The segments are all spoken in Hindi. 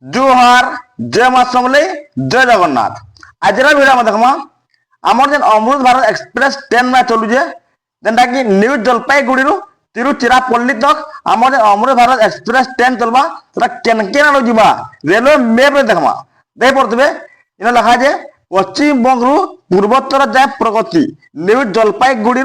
जुहार जय मां समले जय जगन्नाथ। आज भिडियो में देखमा आमर जेन अमृत भारत एक्सप्रेस ट्रेन में चलुचे जेनटा कि न्यू जलपाईगुड़ी तिरुचिरापल्ली तक आमर जेन अमृत भारत एक्सप्रेस ट्रेन चलबा सेटा केन केन आड़ो जिबा रेलवे मैप रे देखमा देख पड़तबे इन लिखा जे पश्चिम बंग रु पूर्वोत्तर जाए प्रगति न्यू जलपाईगुड़ी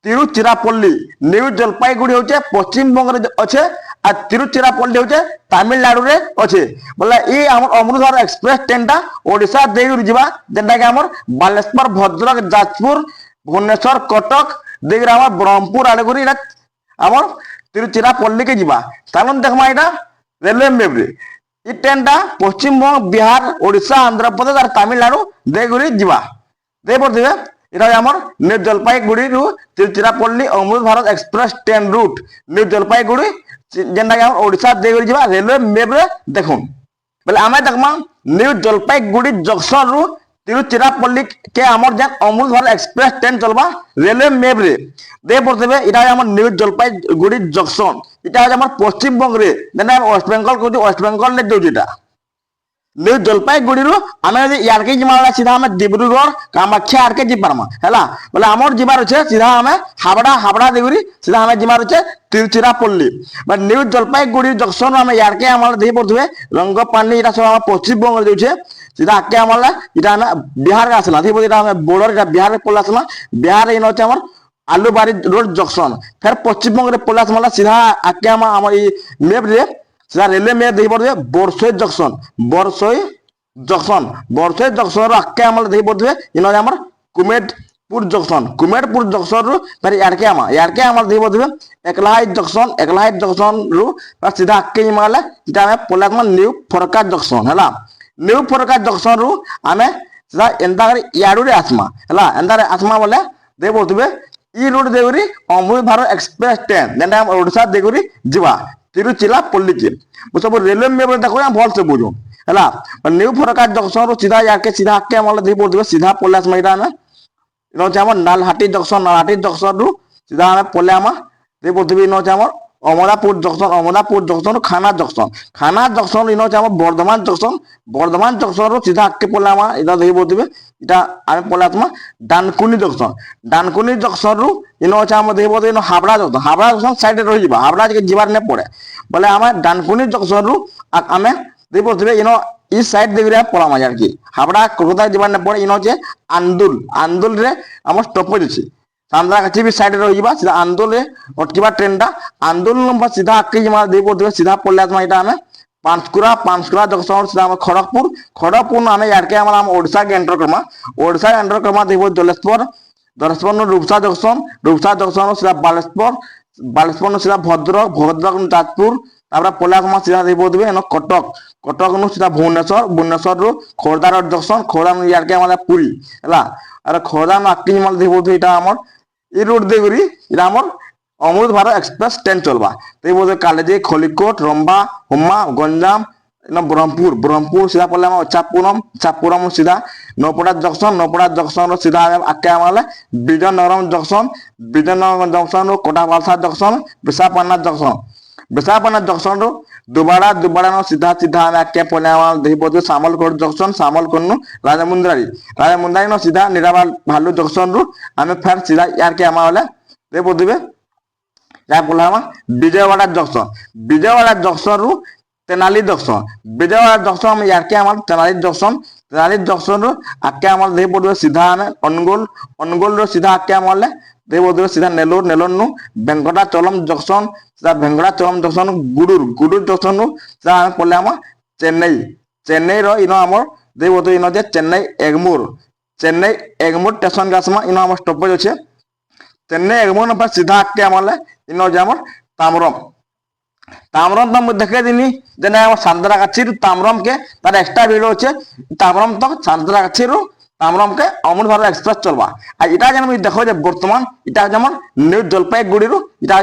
तिरुचिरापल्ली न्यू जलपाईगुड़ी होचे पश्चिम बंग रे अच्छे आ तिरुचिरापल्ली होचे तमिलनाडु रे अच्छे बोले ई हमर अमृत भारत एक्सप्रेस ट्रेन टा ओडिशा देउर जिबा जेंटा कि हमर बालेश्वर भद्रक जाजपुर भुवनेश्वर कटक देउर हमर ब्रह्मपुर आडगुरी इटा हमर तिरुचिरापल्ली के जिबा तालन देखमा इटा रेलवे मैप रे ई ट्रेन टा पश्चिम बंग बिहार ओडिशा आंध्र प्रदेश और तमिलनाडु देउरी जिबा दे पड़थिबे এটা আমার new Jalpaiguri Tiruchirappalli Amrit Bharat express train route new Jalpaiguri যেটা কি আমার ওড়িশা দিয়ে যা রেলওয়ে ম্যাপ রে দেখুন বলে আমি দেখমা নিউ জলপাইগুড়ি জংশন রু তিরুচিরাপল্লী কে আমার যেন অমৃত ভারত এক্সপ্রেস ট্রেন চলবা রেলওয়ে ম্যাপ রে দিয়ে পড়তেবে এটা আমার নিউ জলপাইগুড়ি জংশন এটা হচ্ছে আমার পশ্চিমবঙ্গ রে যেটা ওয়েস্ট বেঙ্গল করছি ওয়েস্ট বেঙ্গল রে দেউছি এটা न्यू जलपाईगुड़ी आमे यारके जिमा सीधा आमे डिब्रुगढ़ कामाख्या आरके जी पारमा हैला बोले हमर जिमार अछि सीधा आमे हावड़ा हावड़ा देउरी सीधा आमे जिमार अछि Tiruchirappalli but new Jalpaiguri junction आमे यारके हमर देहि पड़थबे रंगपानी इटा सब हम पश्चिम बंग देउछे सीधा आके हमर इटा ना बिहार का असला देहि इटा हमें बॉर्डर इटा बिहार के पलासला बिहार इन अछि हमर आलूबारी रोड जंक्शन फिर पश्चिम बंग रे पलास मला सीधा आके हमर ई मैप रे सीधा रेलवे में देखी पड़े बरसोई जंक्शन बरसोई जंक्शन आके आम देखी पड़े इन कुमेटपुर जंक्शन रु फिर यारके आम देखी पड़े एकलाहाइट जंक्शन रु सीधा आके माले इटा पलास न्यू फरका जंक्शन है न्यू फरका जंक्शन रु आम सीधा एंता याडू रे आसमा है एंता आसमा बोले देखी पड़े ई road Deori Amrit Bharat express train जेनटा Odisha Deori जीवा तिरुचिरापल्ली के सब रेलवे मैप देखो भल से बुझो है न्यू फरका जंक्शन रु सीधा याके सीधा आके हम देखी पड़े सीधा पल्ले आसमा इटा इन नालहाटी जंक्शन रु सीधा आम पल्ले आम देखी पड़े इन अमरापुर जंक्शन खाना जंक्शन इन बर्धमान जंक्शन रु सीधा आके पल्ले आम इटा देखी पड़े इटा आम पल्ले आसमा डानकुनी जंक्शन रु इन आम देखी पड़े हावड़ा जंक्शन साइड रही हावड़ा जीवार नहीं पड़े बोले आम डानकुनी जंक्शन रु आम देखी पड़े इन ई साइड देखिए पड़ामा यार कि हावड़ा कोलकाता जीवार नहीं पड़े इन हे आंदुल रे आम स्टपेज अच्छी सांद्रागाछी भी साइड रही सीधा आंदोल रे अटकीबा ट्रेन टा आंदोल सीधा आके देखी पड़े सीधा पल्ले आसमा इटा आम पांचकुरा जंक्शन सीधा आम खड़गपुर आम यारके आम ओडिशा के एंटर करमा देखो जलेश्वर रूपसा जंक्शन सीधा बालेश्वर सीधा भद्रक जाजपुर पल्ले आसमा सीधा देखी पड़े कटक सीधा भुवनेश्वर रु खोर्धा रोड जंक्शन खोर्धा यारके आम पुरी है और खोर्धा आके देखी पड़े इटा आम ई रोड देवरी इटा आम अमृत भारत एक्सप्रेस ट्रेन चलवा देखी पड़े कालेजी खलिकोट रंबा हुम्मा गंजाम ब्रह्मपुर सीधा पल्ले चापुरम सीधा नौपड़ा जंक्शन सीधा आके आम Vizianagaram junction Kottavalasa junction Visakhapatnam junction दुबाड़ा सीधा आम आके पल्ले आम देखी पड़े सामलकोट जंक्शन राजामुंद्रारी सीधा निराबाल भालू जंक्शन रु आम फिर सीधा यारके आम देखी पड़े जहाँ पल्ले आम विजयवाड़ा जंक्शन रु तेनाली जंक्शन हम यारके आम तेनाली जंक्शन रु आके आम देखी पड़े सीधा आम अनुगोल सीधा आके आम देखी पड़े सीधा नेलोर नु वेंकटाचलम जंक्शन सीधा वेंकटाचलम जंक्शन गुडूर जंक्शन रु सीधा आम पल्ले आम चेन्नई इन आम देखी पड़े इन चेन्नई एगमूर स्टेशन के आसमा इन आम स्टपेज अच्छे चेन्नई एगमूर पर सीधा आके आम इन आम तामरम तक देखे दिनी जेना सांतरागाछी तामरम के तार एक्स्ट्रा वीडियो अच्छे तामरम तक सांतरागाछी तामरम के अमृत भारत एक्सप्रेस चलवा इटा जेन देखो बर्तमान इटा न्यू जलपाईगुड़ी इटा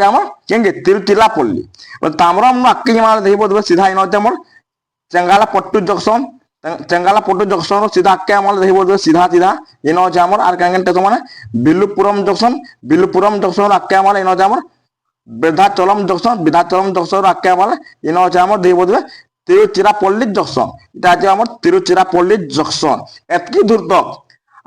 केंगे तिरुचिरापल्ली तामरम आके देखी पड़े सीधा इन चेंगालापट्टू जंक्शन सीधा आके देखी पड़े सीधा इन आम बिल्लुपुरम जंक्शन आके इन वृद्धाचलम जंक्शन आके इन देखी पड़े ତିରୁଚିରାପଲ୍ଲୀ ଜଙ୍କସନ, এটা আছে আমার তিরুচিরাপল্লী জংশন। এতকি দূর তক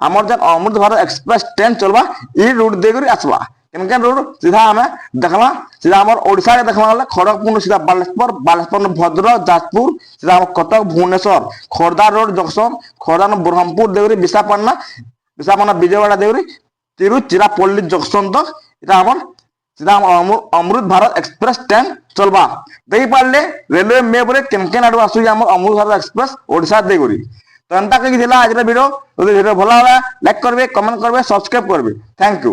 আমার যেন অমৃত ভারত এক্সপ্রেস ট্রেন চলবা ই রুট দেকরি আসবা। কেন কেন রুট সিধা আমি দেখলা, সিধা আমার ওড়িশা কে দেখলা বেলে খড়গপুর সিধা বালেশ্বর, বালেশ্বর ভদ্রক, যাজপুর সিধা আমার কটক, ভুবনেশ্বর, খোর্ধা রোড জংশন, খোর্ধা ব্রহ্মপুর দেকরি বিশাখাপাটনা, বিশাখাপাটনা বিজয়ওয়াড়া দেকরি তিরুচিরাপল্লী জংশন তক এটা আমার সিধা অমৃত ভারত এক্সপ্রেস ট্রেন চলবা। দেখিপারে রেলওয়ে ম্যাপ্রে কেন কেন আড়ু আসুଛି আমার অমৃত ভারত এক্সপ্রেস ওড়িশা দেকরি। তো এন্তা কি ଥିଲା ଆଜିର ଭିଡ଼ିଓ। ଯଦି ଭିଡ଼ିଓ ଭଲ ହେଲା ଲାଇକ୍ କରିବେ, କମେଣ୍ଟ କରିବେ, ସବସ୍କ୍ରାଇବ କରିବେ। Thank you.